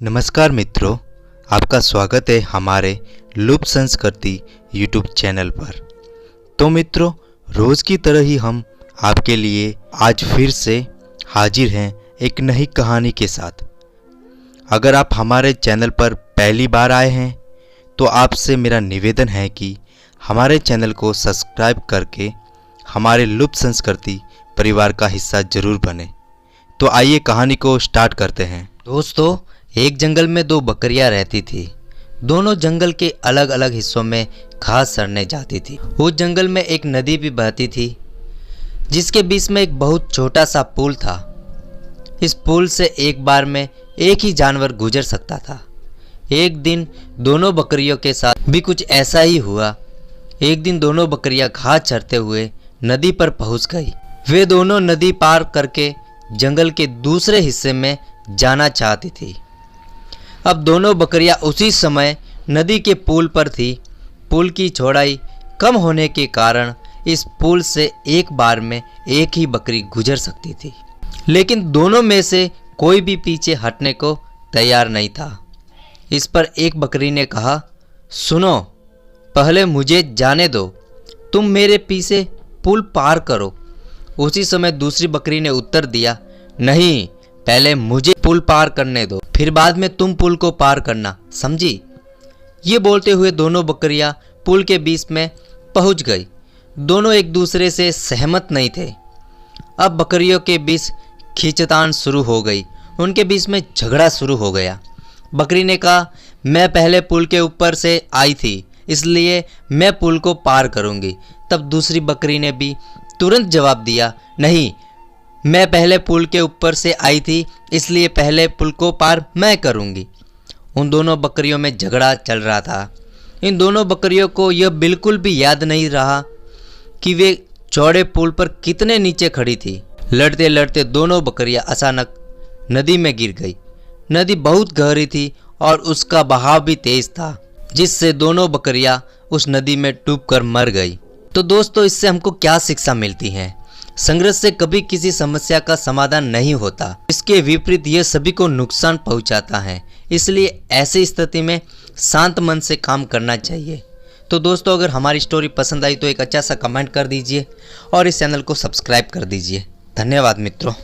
नमस्कार मित्रों, आपका स्वागत है हमारे लुप्त संस्कृति यूट्यूब चैनल पर। तो मित्रों, रोज़ की तरह ही हम आपके लिए आज फिर से हाजिर हैं एक नई कहानी के साथ। अगर आप हमारे चैनल पर पहली बार आए हैं तो आपसे मेरा निवेदन है कि हमारे चैनल को सब्सक्राइब करके हमारे लुप्त संस्कृति परिवार का हिस्सा जरूर बने। तो आइए कहानी को स्टार्ट करते हैं। दोस्तों, एक जंगल में दो बकरियां रहती थी। दोनों जंगल के अलग अलग हिस्सों में घास चरने जाती थी। उस जंगल में एक नदी भी बहती थी जिसके बीच में एक बहुत छोटा सा पुल था। इस पुल से एक बार में एक ही जानवर गुजर सकता था। एक दिन दोनों बकरियों के साथ भी कुछ ऐसा ही हुआ। एक दिन दोनों बकरियां घास चरते हुए नदी पर पहुंच गई। वे दोनों नदी पार करके जंगल के दूसरे हिस्से में जाना चाहती थी। अब दोनों बकरियां उसी समय नदी के पुल पर थी। पुल की चौड़ाई कम होने के कारण इस पुल से एक बार में एक ही बकरी गुजर सकती थी, लेकिन दोनों में से कोई भी पीछे हटने को तैयार नहीं था। इस पर एक बकरी ने कहा, सुनो, पहले मुझे जाने दो, तुम मेरे पीछे पुल पार करो। उसी समय दूसरी बकरी ने उत्तर दिया, नहीं, पहले मुझे पुल पार करने दो, फिर बाद में तुम पुल को पार करना, समझी? ये बोलते हुए दोनों बकरियां पुल के बीच में पहुंच गई। दोनों एक दूसरे से सहमत नहीं थे। अब बकरियों के बीच खींचतान शुरू हो गई। उनके बीच में झगड़ा शुरू हो गया। बकरी ने कहा, मैं पहले पुल के ऊपर से आई थी, इसलिए मैं पुल को पार करूंगी। तब दूसरी बकरी ने भी तुरंत जवाब दिया, नहीं, मैं पहले पुल के ऊपर से आई थी, इसलिए पहले पुल को पार मैं करूंगी। उन दोनों बकरियों में झगड़ा चल रहा था। इन दोनों बकरियों को यह बिल्कुल भी याद नहीं रहा कि वे चौड़े पुल पर कितने नीचे खड़ी थी। लड़ते लड़ते दोनों बकरियां अचानक नदी में गिर गई। नदी बहुत गहरी थी और उसका बहाव भी तेज था, जिससे दोनों बकरियां उस नदी में डूबकर मर गई। तो दोस्तों, इससे हमको क्या शिक्षा मिलती है? संघर्ष से कभी किसी समस्या का समाधान नहीं होता। इसके विपरीत यह सभी को नुकसान पहुंचाता है। इसलिए ऐसी स्थिति में शांत मन से काम करना चाहिए। तो दोस्तों, अगर हमारी स्टोरी पसंद आई तो एक अच्छा सा कमेंट कर दीजिए और इस चैनल को सब्सक्राइब कर दीजिए। धन्यवाद मित्रों।